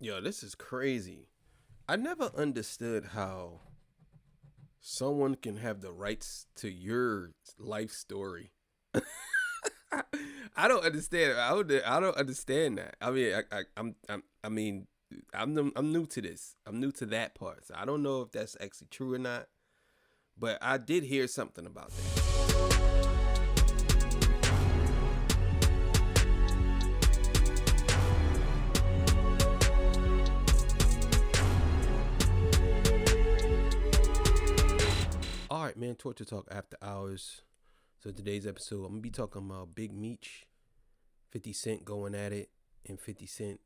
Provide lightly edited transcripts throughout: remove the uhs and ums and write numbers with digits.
Yo, this is crazy. I never understood how someone can have the rights to your life story. I don't understand. I don't understand that. I mean, I mean, I'm new to this. I'm new to that part. So I don't know if that's actually true or not. But I did hear something about that. All right, man. Torture Talk After Hours. So today's episode, I'm gonna be talking about Big Meech, 50 Cent going at it, and 50 Cent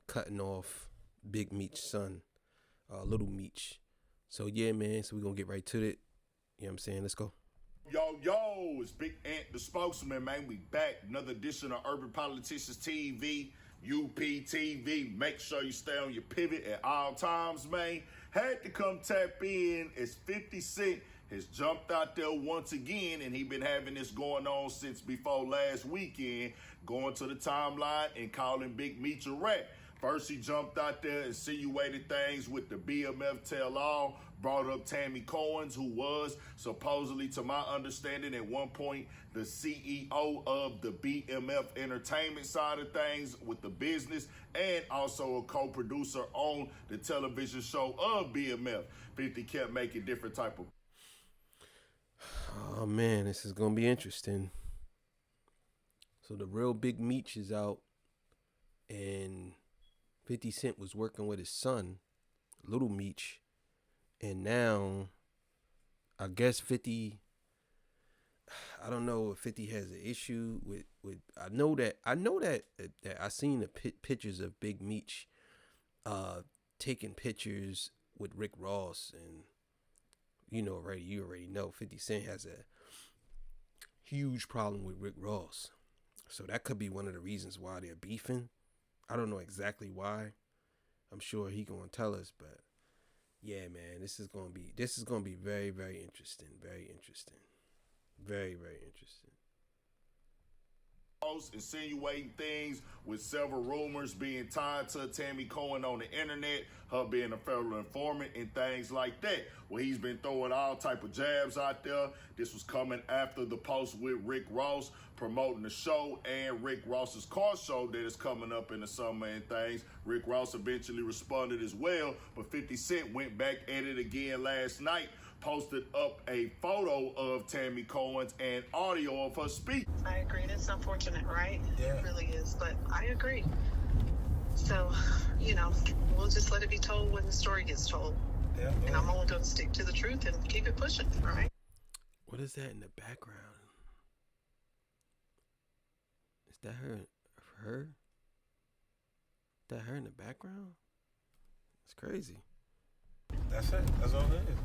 cutting off Big Meech's son, Little Meech. So yeah, man. So we're gonna get right to it. You know what I'm saying? Let's go. Yo, it's Big Ant, the spokesman, man. We back. Another edition of Urban Politicians TV, UPTV. Make sure you stay on your pivot at all times, man. Had to come tap in as 50 Cent has jumped out there once again, and he been having this going on since before last weekend, going to the timeline and calling Big Meech a rat. First, he jumped out there, insinuated things with the BMF tell-all, brought up Tammy Cohen's, who was supposedly, to my understanding, at one point, the CEO of the BMF entertainment side of things with the business, and also a co-producer on the television show of BMF. 50 kept making different type of... Oh man, this is gonna be interesting. So the real Big Meech is out, and 50 Cent was working with his son, Little Meech, and now I guess 50. I don't know if 50 has an issue with. I know that I seen the pictures of Big Meech, taking pictures with Rick Ross, and you already know 50 Cent has a huge problem with Rick Ross, so that could be one of the reasons why they're beefing. I don't know exactly why. I'm sure he gonna tell us, but yeah, man, this is gonna be very, very interesting. Very interesting. Very, very interesting. Insinuating things with several rumors being tied to Tammy Cohen on the internet, her being a federal informant and things like that. Well, he's been throwing all type of jabs out there. This was coming after the post with Rick Ross promoting the show and Rick Ross's car show that is coming up in the summer and things. Rick Ross eventually responded as well, but 50 Cent went back at it again last night, posted up a photo of Tammy Cohen's and audio of her speech. I agree. That's unfortunate, right? Yeah. It really is, but I agree. So, we'll just let it be told when the story gets told. Yeah. And I'm only going to stick to the truth and keep it pushing, right? What is that in the background? Is that her? Her? Is that her in the background? It's crazy. That's it. That's all it is.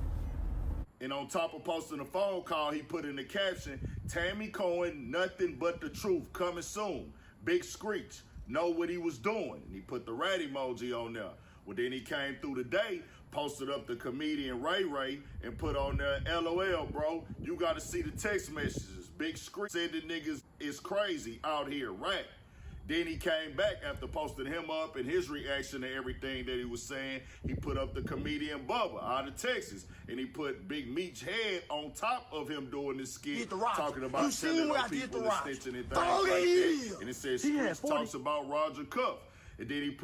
And on top of posting a phone call, he put in the caption, Tammy Cohen, nothing but the truth, coming soon. Big screech, know what he was doing. And he put the rat emoji on there. Well, then he came through today, posted up the comedian Ray Ray, and put on there, LOL, bro, you got to see the text messages. Big screech said the niggas is crazy out here, rat. Then he came back after posting him up and his reaction to everything that he was saying. He put up the comedian Bubba out of Texas, and he put Big Meech head on top of him doing this skit, talking about telling on people and snitching and things like that. And it says Screech talks about Roger Cuff. And then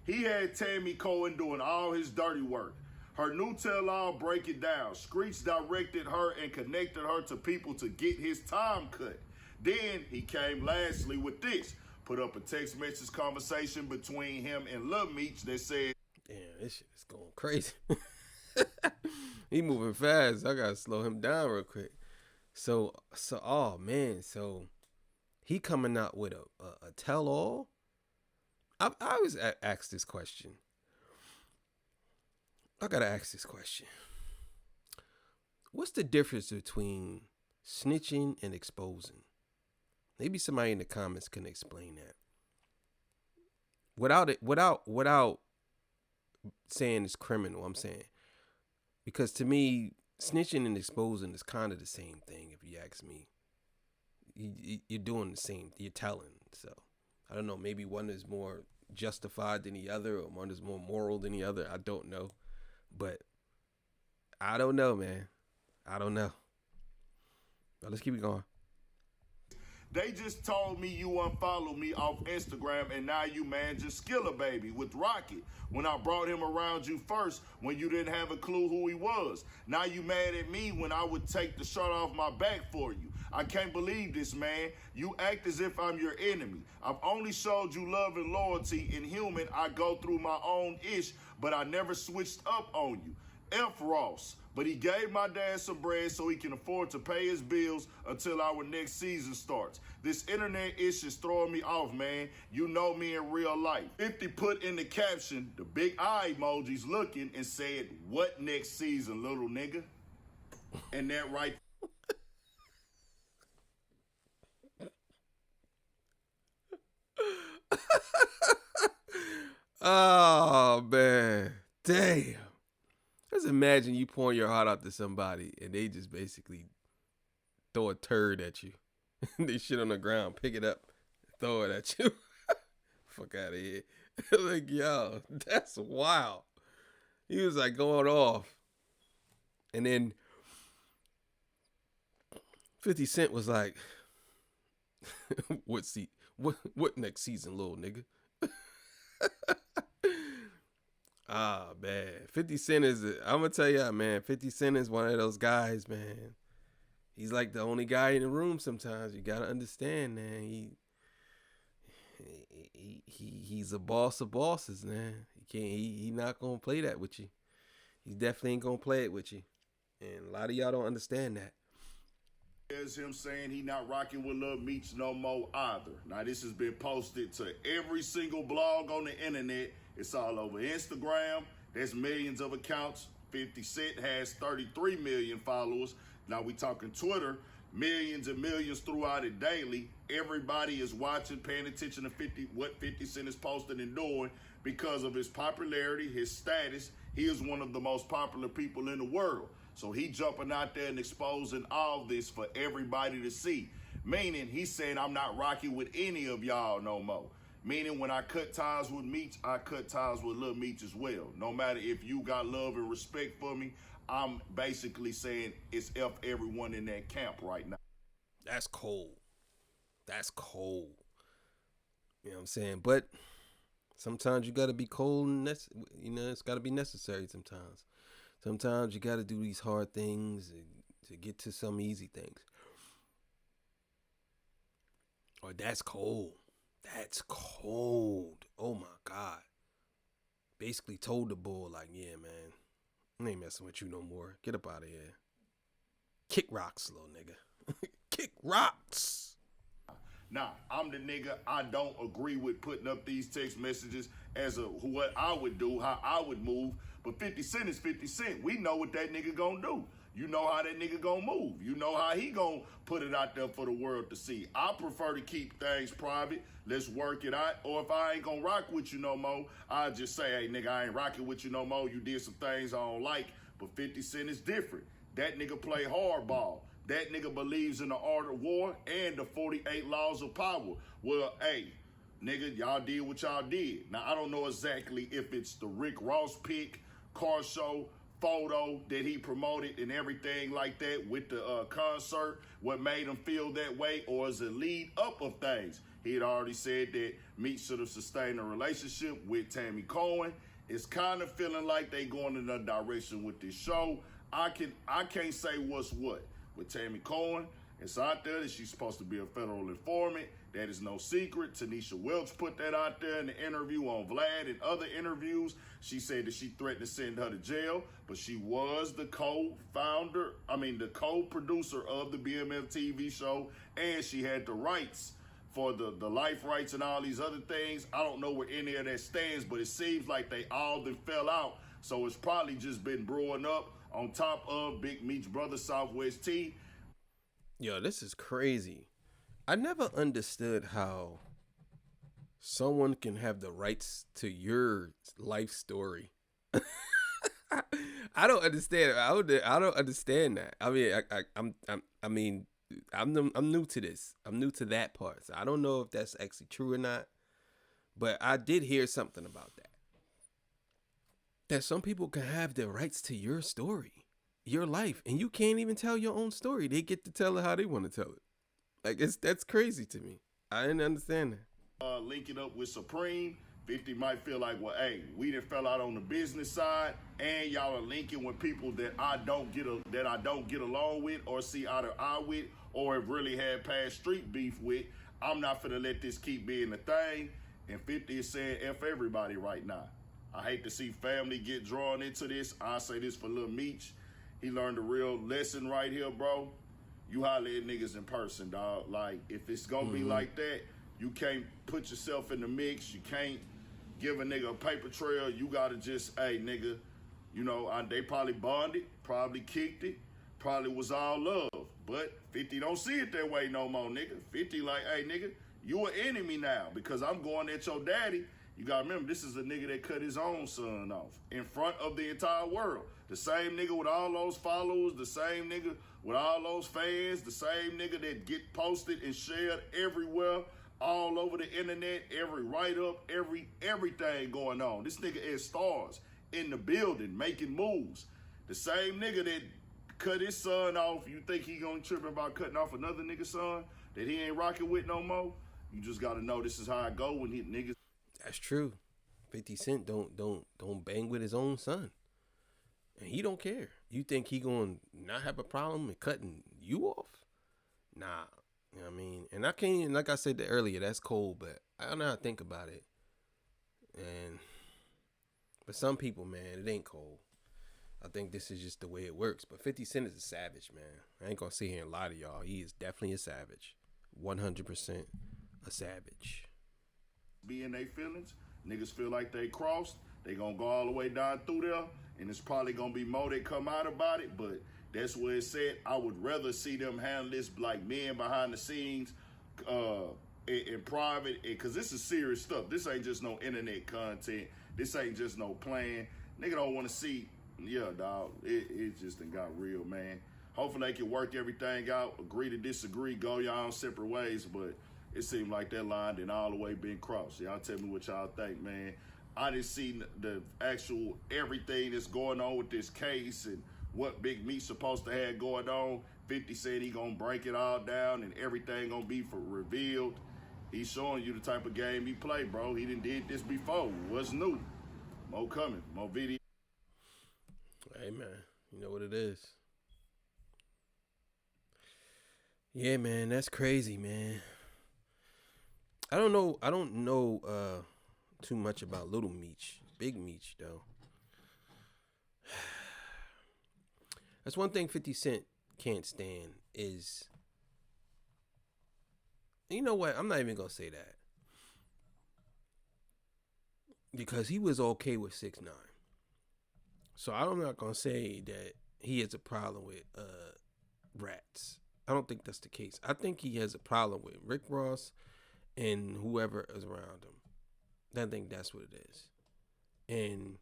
he had Tammy Cohen doing all his dirty work. Her new tell-all break it down. Screech directed her and connected her to people to get his time cut. Then he came lastly with this. Put up a text message conversation between him and Lil Meech that said, damn, this shit is going crazy. He moving fast. I gotta slow him down real quick. So oh man, so he coming out with a tell-all. I always ask this question. I gotta ask this question. What's the difference between snitching and exposing? Maybe somebody in the comments can explain that. Without saying it's criminal, I'm saying. Because to me, snitching and exposing is kind of the same thing, if you ask me. You're doing the same, you're telling. So, I don't know, maybe one is more justified than the other, or one is more moral than the other. I don't know. But I don't know, man. I don't know. But let's keep it going. They just told me you unfollowed me off Instagram, and now you man just Skilla Baby with Rocket. When I brought him around you first, when you didn't have a clue who he was. Now you mad at me when I would take the shirt off my back for you. I can't believe this, man. You act as if I'm your enemy. I've only showed you love and loyalty. In human, I go through my own ish, but I never switched up on you. F. Ross. But he gave my dad some bread so he can afford to pay his bills until our next season starts. This internet ish is throwing me off, man. You know me in real life. 50 put in the caption the big eye emojis looking and said, "What next season, little nigga?" And that right. Oh, man. Damn. Just imagine you pouring your heart out to somebody and they just basically throw a turd at you. They shit on the ground, pick it up, throw it at you. Fuck out of here. Like, yo, that's wild. He was like going off. And then 50 Cent was like, what next season, little nigga? Ah, man. 50 Cent I'm going to tell y'all, man, 50 Cent is one of those guys, man. He's like the only guy in the room sometimes. You got to understand, man. He's a boss of bosses, man. He not going to play that with you. He definitely ain't going to play it with you. And a lot of y'all don't understand that. There's him saying he not rocking with Lil Meech no more either. Now, this has been posted to every single blog on the internet. It's all over Instagram. There's millions of accounts. 50 Cent has 33 million followers. Now we talking Twitter, millions and millions throughout it daily. Everybody is watching, paying attention to what 50 Cent is posting and doing because of his popularity, his status. He is one of the most popular people in the world. So he jumping out there and exposing all this for everybody to see. Meaning he's saying, I'm not rocking with any of y'all no more. Meaning when I cut ties with Meech, I cut ties with Lil Meech as well. No matter if you got love and respect for me, I'm basically saying it's F everyone in that camp right now. That's cold. That's cold. You know what I'm saying? But sometimes you got to be cold and it's got to be necessary sometimes. Sometimes you got to do these hard things to get to some easy things. Or that's cold. That's cold. Oh my God. Basically told the bull, like, yeah, man, I ain't messing with you no more. Get up out of here. Kick rocks, little nigga. Kick rocks. Nah, I'm the nigga. I don't agree with putting up these text messages as what I would do, how I would move. But 50 Cent is 50 Cent. We know what that nigga gonna do. You know how that nigga gonna move. You know how he gonna put it out there for the world to see. I prefer to keep things private. Let's work it out. Or if I ain't gonna rock with you no more, I just say, hey, nigga, I ain't rocking with you no more. You did some things I don't like. But 50 Cent is different. That nigga play hardball. That nigga believes in the art of war and the 48 laws of power. Well, hey, nigga, y'all did what y'all did. Now, I don't know exactly if it's the Rick Ross pick, car show, photo that he promoted and everything like that with the concert, what made him feel that way, or is it lead up of things? He had already said that Meech should have sustained a relationship with Tammy Cohen. It's kind of feeling like they going in a direction with this show. I can't say what's what. With Tammy Cohen, it's out there that she's supposed to be a federal informant. That is no secret. Tanisha Welch put that out there in the interview on Vlad and other interviews. She said that she threatened to send her to jail, but she was the co-producer of the BMF TV show, and she had the rights for the life rights and all these other things. I don't know where any of that stands, but it seems like they all then fell out. So it's probably just been brewing up on top of Big Meech brother Southwest T. Yo, this is crazy. I never understood how someone can have the rights to your life story. I don't understand. I don't understand that. I mean, I'm new to this. I'm new to that part. So I don't know if that's actually true or not. But I did hear something about that. That some people can have the rights to your story, your life, and you can't even tell your own story. They get to tell it how they want to tell it. Like, that's crazy to me. I didn't understand that. Linking up with Supreme, 50 might feel like, well, hey, we done fell out on the business side, and y'all are linking with people that I don't get along with, or see eye to eye with, or have really had past street beef with. I'm not finna let this keep being a thing. And 50 is saying F everybody right now. I hate to see family get drawn into this. I say this for Lil Meech. He learned a real lesson right here, bro. You holler at niggas in person, dog. Like, if it's gonna be like that, you can't put yourself in the mix. You can't give a nigga a paper trail. You gotta just, hey, nigga, you know, they probably bonded, probably kicked it, probably was all love. But 50 don't see it that way no more, nigga. 50 like, hey, nigga, you an enemy now because I'm going at your daddy. You gotta remember, this is a nigga that cut his own son off in front of the entire world. The same nigga with all those followers, the same nigga with all those fans, the same nigga that get posted and shared everywhere, all over the internet, every write-up, everything going on. This nigga is stars in the building, making moves. The same nigga that cut his son off, you think he gonna trip about cutting off another nigga's son that he ain't rocking with no more? You just gotta know this is how it go when niggas. That's true. 50 Cent don't bang with his own son. And he don't care. You think he gonna not have a problem with cutting you off? Nah. You know what I mean? And I can't, like I said earlier, that's cold, but I don't know how to think about it. But some people, man, it ain't cold. I think this is just the way it works. But 50 Cent is a savage, man. I ain't gonna sit here and lie to y'all. He is definitely a savage. 100% a savage. Be in their feelings. Niggas feel like they crossed. They gonna go all the way down through there. And it's probably gonna be more that come out about it. But that's where it said, I would rather see them handle this like men behind the scenes in private. Because this is serious stuff. This ain't just no internet content. This ain't just no playing. Nigga don't want to see. Yeah, dog. It just done got real, man. Hopefully they can work everything out, agree to disagree, go y'all own separate ways, but it seemed like that line didn't all the way been crossed. Y'all tell me what y'all think, man. I didn't see the actual everything that's going on with this case and what Big Meech supposed to have going on. 50 said he gonna break it all down and everything gonna be revealed. He's showing you the type of game he play, bro. He done did this before. What's new? More coming, more video. Hey, man, you know what it is. Yeah, man, that's crazy, man. I don't know too much about Lil Meech. Big Meech, though. That's one thing 50 Cent can't stand is, you know what? I'm not even going to say that. Because he was okay with 6ix9ine. So I'm not going to say that he has a problem with rats. I don't think that's the case. I think he has a problem with Rick Ross and whoever is around him. I think that's what it is. And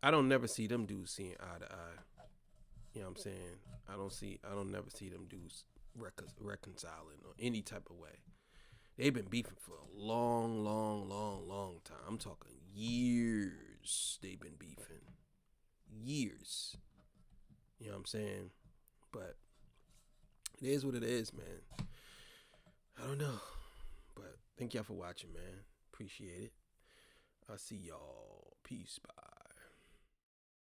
I don't never see them dudes seeing eye to eye. You know what I'm saying? I don't never see them dudes reconciling or any type of way. They've been beefing for a long time. I'm talking years they've been beefing. Years. You know what I'm saying? But it is what it is, man. I don't know. But thank y'all for watching, man. Appreciate it. I'll see y'all. Peace. Bye.